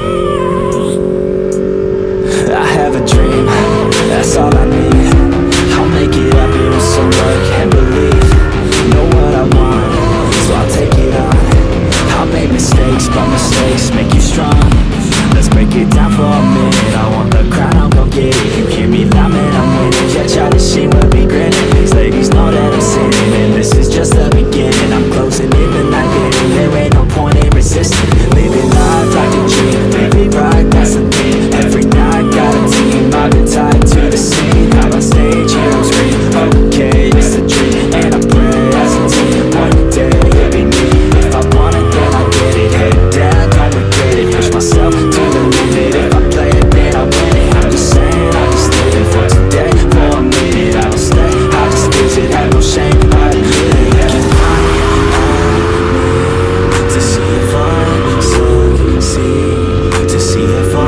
I have a dream, that's all I need. I'll make it happen with some work and belief. Know what I want, so I'll take it on. I'll make mistakes, but mistakes make you strong. Let's break it down for a minute. I want the crown, I'll go get it. You hear me loud, man, I'm winning. Yeah, Charlie Sheen will be grinning. These ladies know that I'm sinning, and this is just the beginning. I'm closing in the night getting. There ain't no point in resisting. Living life like a dream, live it right, that's the thing. Every night got a team, I've been tied to the scene. Out on stage, heroes scream, okay, it's a dream. And I pray as a team, one day it'll be me. If I want it, then I get it. Head down, don't regret it. Push myself to the limit. If I play it, then I win it. I'm just saying, I just live it for today. For a minute, I don't stay, I just visit. Have no shame, I admit it. To see if I succeed, to see if I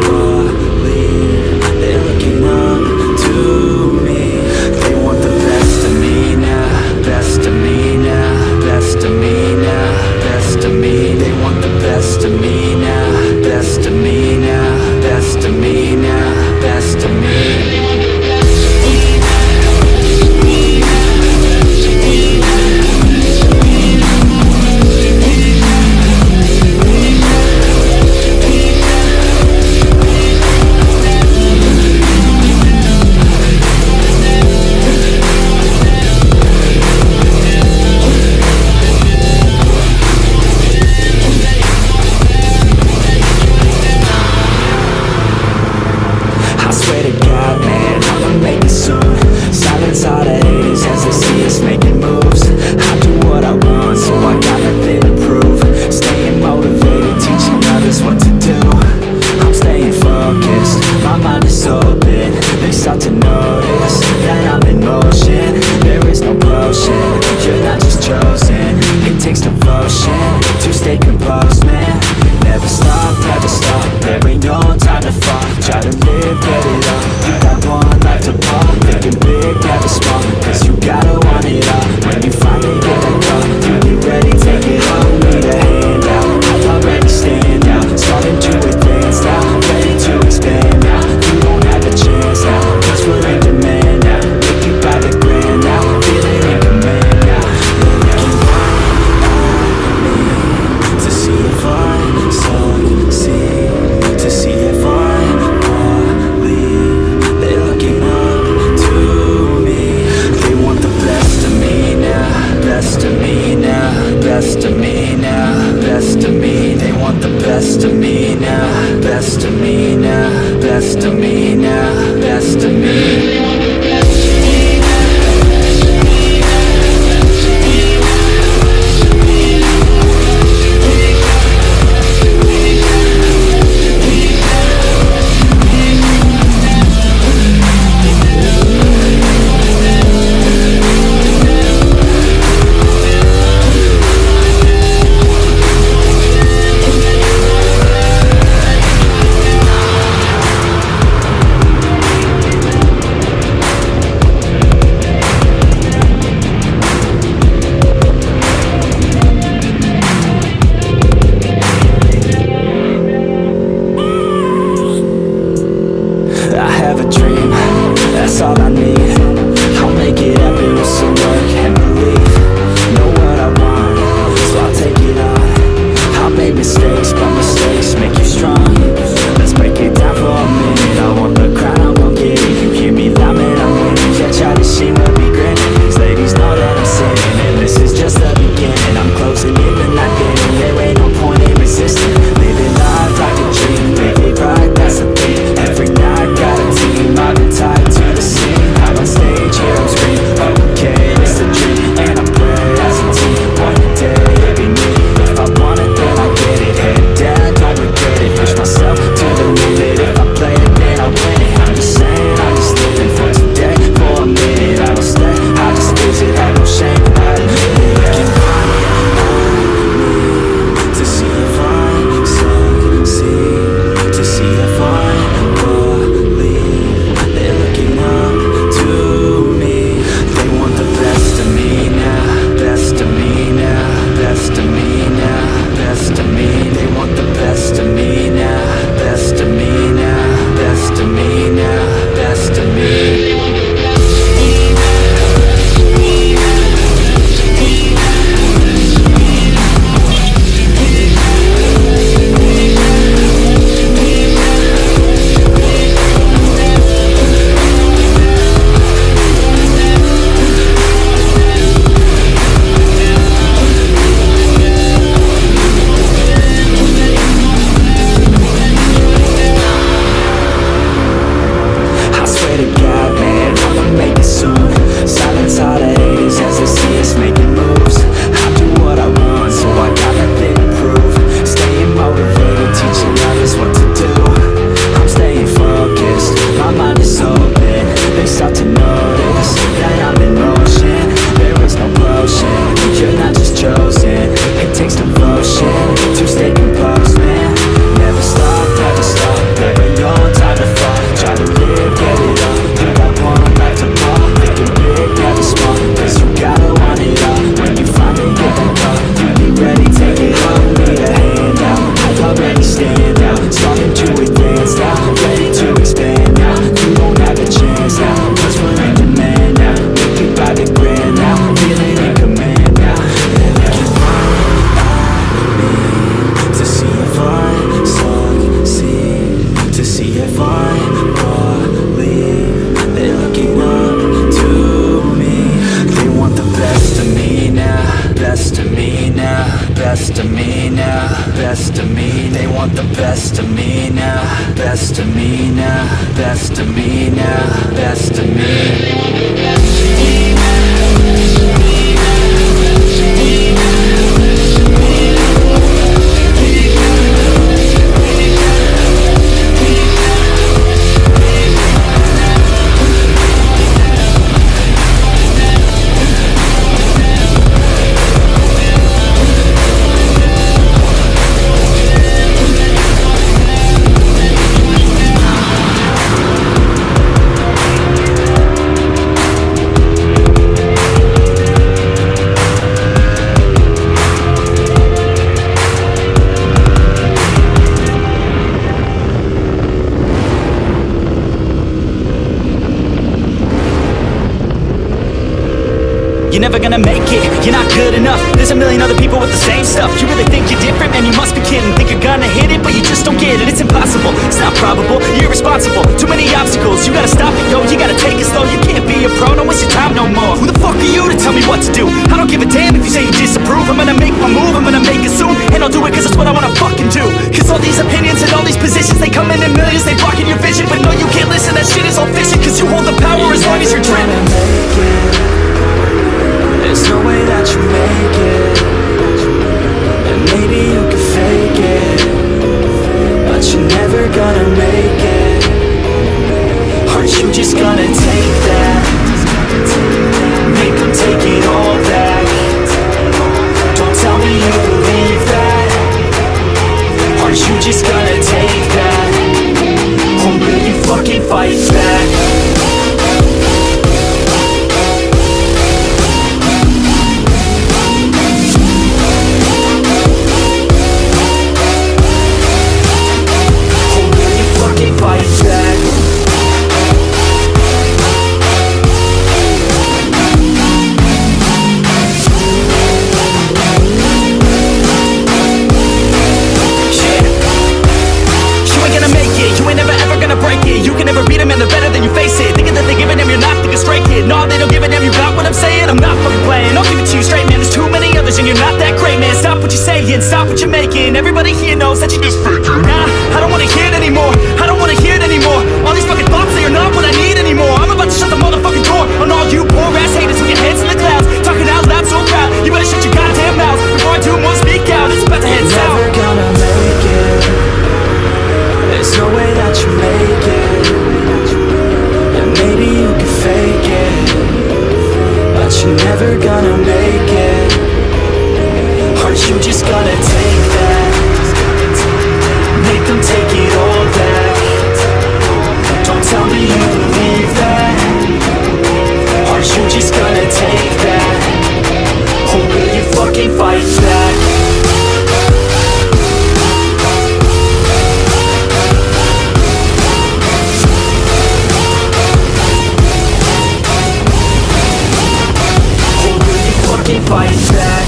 believe. They're looking up to me. They want the best of me now, best of me now, best of me now, best of me. They want the best of me now, best of me now, best of me now, best of me. I swear to God, man, I'ma make it soon. Silence all the haters as they see us making moves. I do what I want, so I got nothing to prove. Staying motivated, teaching others what to do. I'm staying focused, my mind is open. They start to notice that I'm in motion. There is no potion, you're not just chosen. It takes devotion to stay composed, man. Never stop, there ain't no time to fall. Try to live, get it up, you got one life to pop. Thinking big, never small, cause you gotta want it all. When you finally get that call, you be ready, take it all. Need a hand out, I already stand out. Starting to advance now, ready to expand now. You don't have a chance now, cause we're in demand now. Make it by the grand now, feeling in command now. To see if I succeed, to see if I believe. They're looking up to me. They want the best of me now, best of me now, best of me now, best of me. They want the best of me now, best of me now, best of me now, best of me. stand out, starting to advance now, ready to expand now. You don't have a chance now, cause we're in demand now. Make it by the grand now, feeling in command now. They're looking right at me to see if I succeed, to see if I believe. They're looking up to me. They want the best of me now, best of me now, best of me now, best of me. They want the best of me now, best of me now, best of me now, best of me. You're never gonna make it, you're not good enough. There's a million other people with the same stuff. You really think you're different, man, you must be kidding. Think you're gonna hit it, but you just don't get it. It's impossible, it's not probable, you're irresponsible. Too many obstacles, you gotta stop it, yo. You gotta take it slow, you can't be a pro. Don't waste your time no more. Who the fuck are you to tell me what to do? I don't give a damn if you say you disapprove. I'm gonna make my move, I'm gonna make it soon. And I'll do it cause it's what I wanna fucking do. Cause all these opinions and all these positions, they come in millions, they blocking your vision. But no, you can't listen, that shit is all fiction. Cause you hold the power as long as you're dreaming. There's no way that you make it, and maybe you can fake it, but you're never gonna make it. Aren't you just gonna take that? Make them take it all back. Don't tell me you believe that. Aren't you just gonna take that? Or will you fucking fight back? Stop what you're making, everybody here knows that you just fake it. Nah, I don't wanna hear it anymore, I don't wanna hear it anymore. All these fucking thoughts, they are not what I need anymore. I'm about to shut the motherfucking door on all you poor ass haters with your heads in the clouds, talking out loud so proud. You better shut your goddamn mouth before I do more speak out. It's about to head south. You're never gonna make it. There's no way that you make it, and maybe you can fake it, but you're never gonna make it. Aren't you just gonna take that? Make them take it all back. Don't tell me you believe that. Aren't you just gonna take that? Or will you fucking fight back? Or will you fucking fight back?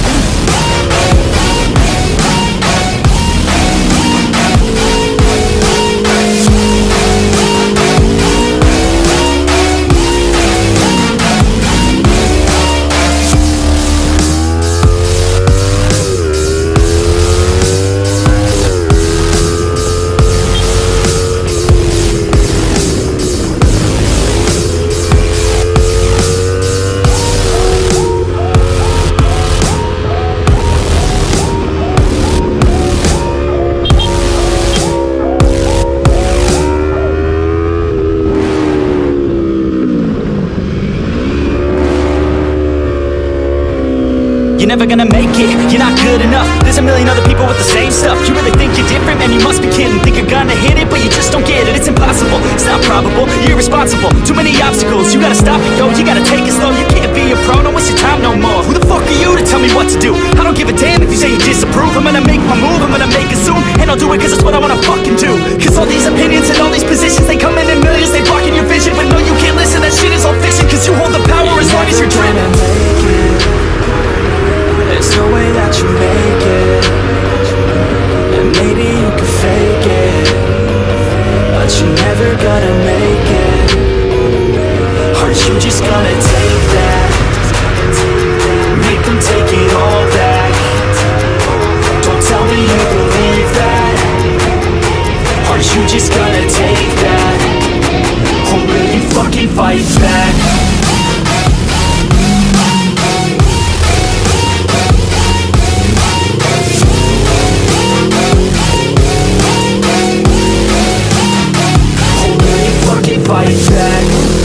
You're never gonna make it, you're not good enough. There's a million other people with the same stuff. You really think you're different, man, you must be kidding. Think you're gonna hit it, but you just don't get it. It's impossible, it's not probable, you're irresponsible. Too many obstacles, you gotta stop it, yo. You gotta take it slow, you can't be a pro. Don't waste your time no more. Who the fuck are you to tell tell me what to do. I don't give a damn if you say you disapprove. I'm gonna make my move, I'm gonna make it soon, and I'll do it cause it's what I wanna fucking do. Cause all these opinions and all these positions, they come in millions, they blocking your vision. But no, you can't listen, that shit is all fiction. Cause you hold the power as long as you're dreaming. There's no way that you make it, and maybe you can fake it, but you're never gonna make it. Aren't you just gonna take that? Make them take it all back. Don't tell me you believe that. Aren't you just gonna take that? Or will you fucking fight back? Or will you fucking fight back?